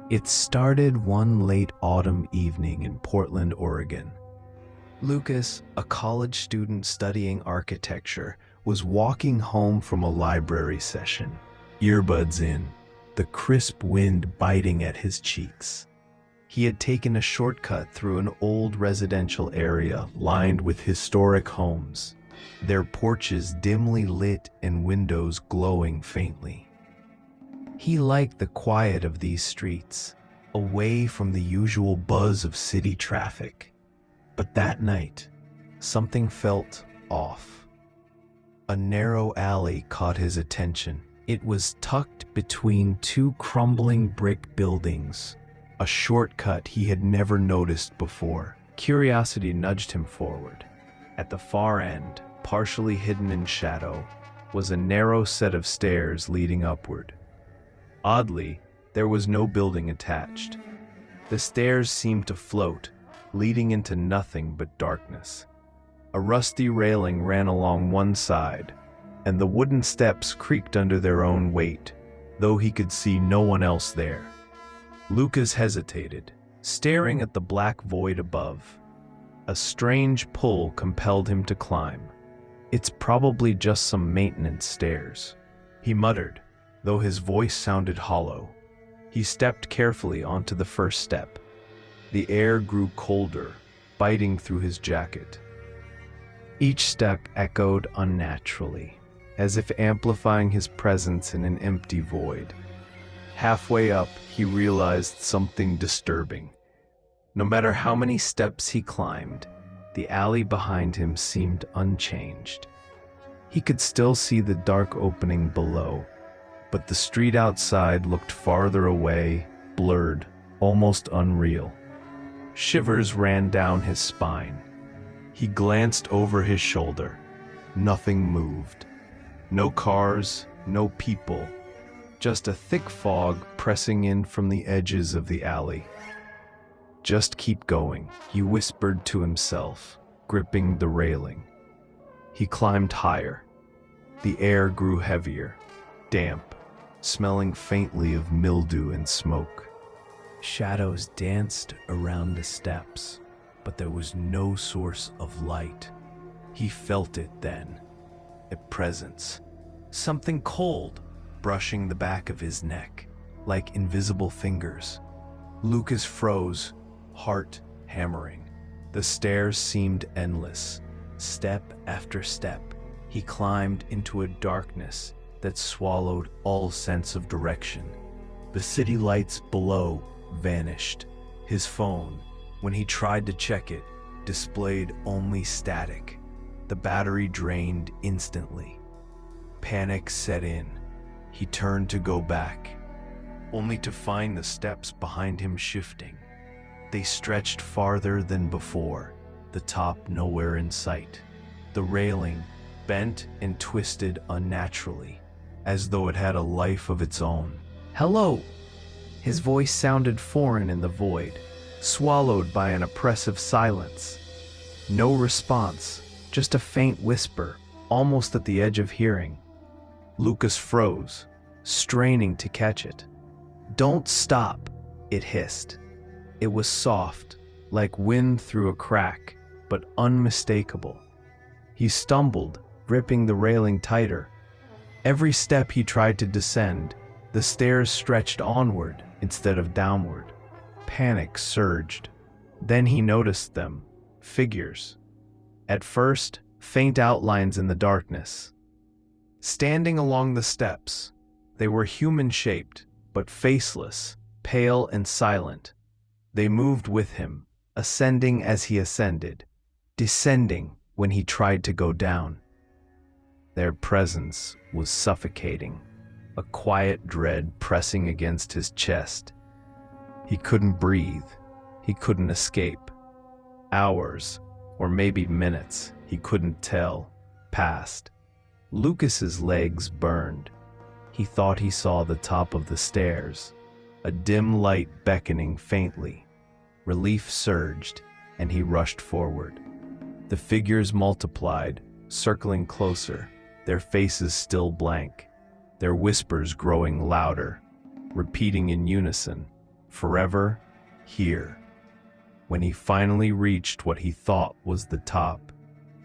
It started one late autumn evening in Portland, Oregon. Lucas, a college student studying architecture, was walking home from a library session, earbuds in, the crisp wind biting at his cheeks. He had taken a shortcut through an old residential area lined with historic homes, their porches dimly lit and windows glowing faintly. He liked the quiet of these streets, away from the usual buzz of city traffic. But that night, something felt off. A narrow alley caught his attention. It was tucked between two crumbling brick buildings, a shortcut he had never noticed before. Curiosity nudged him forward. At the far end, partially hidden in shadow, was a narrow set of stairs leading upward. Oddly, there was no building attached. The stairs seemed to float, leading into nothing but darkness. A rusty railing ran along one side, and the wooden steps creaked under their own weight, though he could see no one else there. Lucas hesitated, staring at the black void above. A strange pull compelled him to climb. "It's probably just some maintenance stairs," he muttered, though his voice sounded hollow. He stepped carefully onto the first step. The air grew colder, biting through his jacket. Each step echoed unnaturally, as if amplifying his presence in an empty void. Halfway up, he realized something disturbing. No matter how many steps he climbed, the alley behind him seemed unchanged. He could still see the dark opening below, but the street outside looked farther away, blurred, almost unreal. Shivers ran down his spine. He glanced over his shoulder. Nothing moved. No cars, no people. Just a thick fog pressing in from the edges of the alley. "Just keep going," he whispered to himself, gripping the railing. He climbed higher. The air grew heavier, damp, smelling faintly of mildew and smoke. Shadows danced around the steps, but there was no source of light. He felt it then, a presence, something cold, brushing the back of his neck, like invisible fingers. Lucas froze, heart hammering. The stairs seemed endless. Step after step, he climbed into a darkness that swallowed all sense of direction. The city lights below vanished. His phone, when he tried to check it, displayed only static. The battery drained instantly. Panic set in. He turned to go back, only to find the steps behind him shifting. They stretched farther than before, the top nowhere in sight. The railing bent and twisted unnaturally, as though it had a life of its own. "Hello!" His voice sounded foreign in the void, swallowed by an oppressive silence. No response, just a faint whisper, almost at the edge of hearing. Lucas froze, straining to catch it. "Don't stop," it hissed. It was soft, like wind through a crack, but unmistakable. He stumbled, gripping the railing tighter. Every step he tried to descend, the stairs stretched onward instead of downward. Panic surged. Then he noticed them, figures. At first, faint outlines in the darkness. Standing along the steps, they were human-shaped, but faceless, pale and silent. They moved with him, ascending as he ascended, descending when he tried to go down. Their presence was suffocating, a quiet dread pressing against his chest. He couldn't breathe. He couldn't escape. Hours, or maybe minutes, he couldn't tell, passed. Lucas's legs burned. He thought he saw the top of the stairs, a dim light beckoning faintly. Relief surged, and he rushed forward. The figures multiplied, circling closer, their faces still blank, their whispers growing louder, repeating in unison, forever here. When he finally reached what he thought was the top,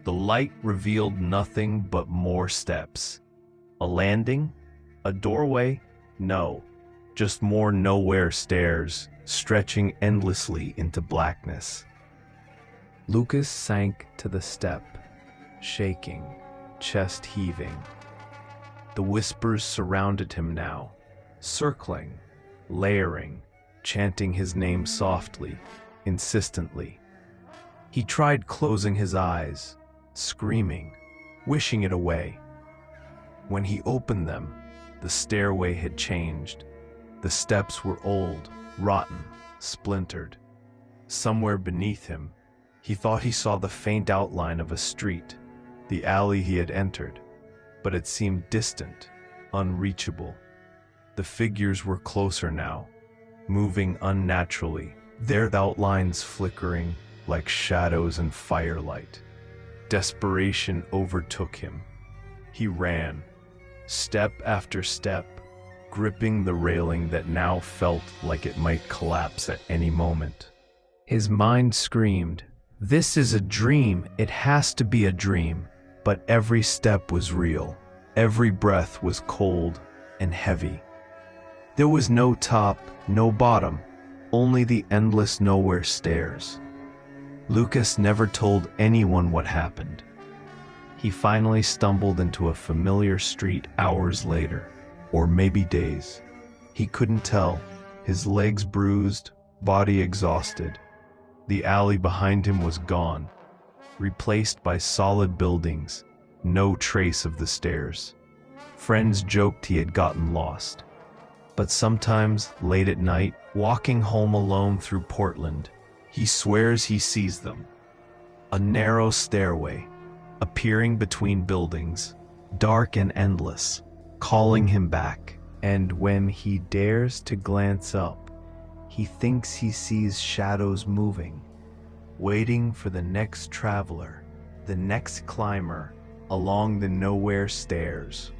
the light revealed nothing but more steps. A landing? A doorway? No, just more nowhere stairs, stretching endlessly into blackness. Lucas sank to the step, shaking, chest heaving. The whispers surrounded him now, circling, layering, chanting his name softly, insistently. He tried closing his eyes, screaming, wishing it away. When he opened them, the stairway had changed. The steps were old, rotten, splintered. Somewhere beneath him, he thought he saw the faint outline of a street, the alley he had entered, but it seemed distant, unreachable. The figures were closer now, moving unnaturally, their outlines flickering like shadows in firelight. Desperation overtook him. He ran, step after step, gripping the railing that now felt like it might collapse at any moment. His mind screamed, "This is a dream, it has to be a dream." But every step was real. Every breath was cold and heavy. There was no top, no bottom, only the endless nowhere stairs. Lucas never told anyone what happened. He finally stumbled into a familiar street hours later, or maybe days. He couldn't tell, his legs bruised, body exhausted. The alley behind him was gone, replaced by solid buildings, no trace of the stairs. Friends joked he had gotten lost. But sometimes, late at night, walking home alone through Portland, he swears he sees them. A narrow stairway, appearing between buildings, dark and endless, calling him back. And when he dares to glance up, he thinks he sees shadows moving, waiting for the next traveler, the next climber, along the nowhere stairs.